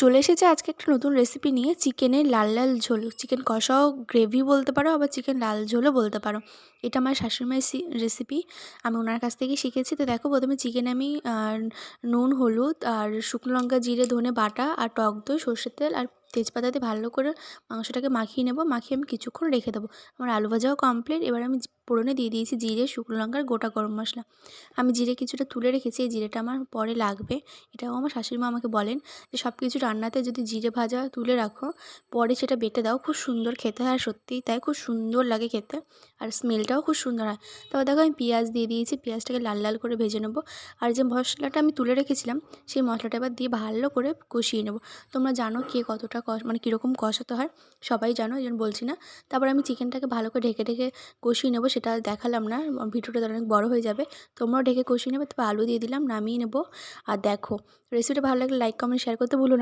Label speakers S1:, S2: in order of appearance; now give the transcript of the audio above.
S1: চলে এসেছে আজকে একটা নতুন রেসিপি নিয়ে, চিকেনের লাল লাল ঝোল। চিকেন কষাও গ্রেভি বলতে পারো, আবার চিকেন লাল ঝোলও বলতে পারো। এটা আমার শাশুড়িমায়ের রেসিপি, আমি ওনার কাছ থেকেই শিখেছি। তো দেখো, প্রথমে চিকেনে আমি নুন, হলুদ আর শুকনো লঙ্কা, জিরে, ধনে বাটা আর টক দই, সর্ষের তেল আর তেজপাতা দিয়ে ভালো করে মাংসটাকে মাখিয়ে নেব। মাখিয়ে আমি কিছুক্ষণ রেখে দেবো। আমার আলু ভাজাও কমপ্লিট। এবার আমি ফোড়নে দিয়ে দিয়েছি জিরে, শুকনো লঙ্কার গোটা গরম মশলা। আমি জিরে কিছুটা তুলে রেখেছি, এই জিরেটা আমার পরে লাগবে। এটাও আমার শাশুড়িমা আমাকে বলেন যে সব কিছু রান্নাতে যদি জিরে ভাজা তুলে রাখো, পরে সেটা বেটে দাও, খুব সুন্দর খেতে হয়। আর সত্যিই তাই, খুব সুন্দর লাগে খেতে, আর স্মেলটাও খুব সুন্দর হয়। তারপর দেখো আমি পেঁয়াজ দিয়ে দিয়েছি, পেঁয়াজটাকে লাল লাল করে ভেজে নেবো। আর যে মশলাটা আমি তুলে রেখেছিলাম, সেই মশলাটা এবার দিয়ে ভালো করে কষিয়ে নেবো। তোমরা জানো কে কতটা মানে কীরকম কষাতে হয়, সবাই জানো, এই জন্য বলছি না। তারপর আমি চিকেনটাকে ভালো করে ঢেকে ঢেকে কষিয়ে নেবো, সেটা দেখালাম না, ভিডিওটা অনেক বড় হয়ে যাবে। তোমরাও ঢেকে কষিয়ে নেবে। তারপর আলু দিয়ে দিলাম, নামিয়ে নেবো। আর দেখো, রেসিপিটা ভালো লাগলে লাইক, কমেন্ট, শেয়ার করতে ভুলো না।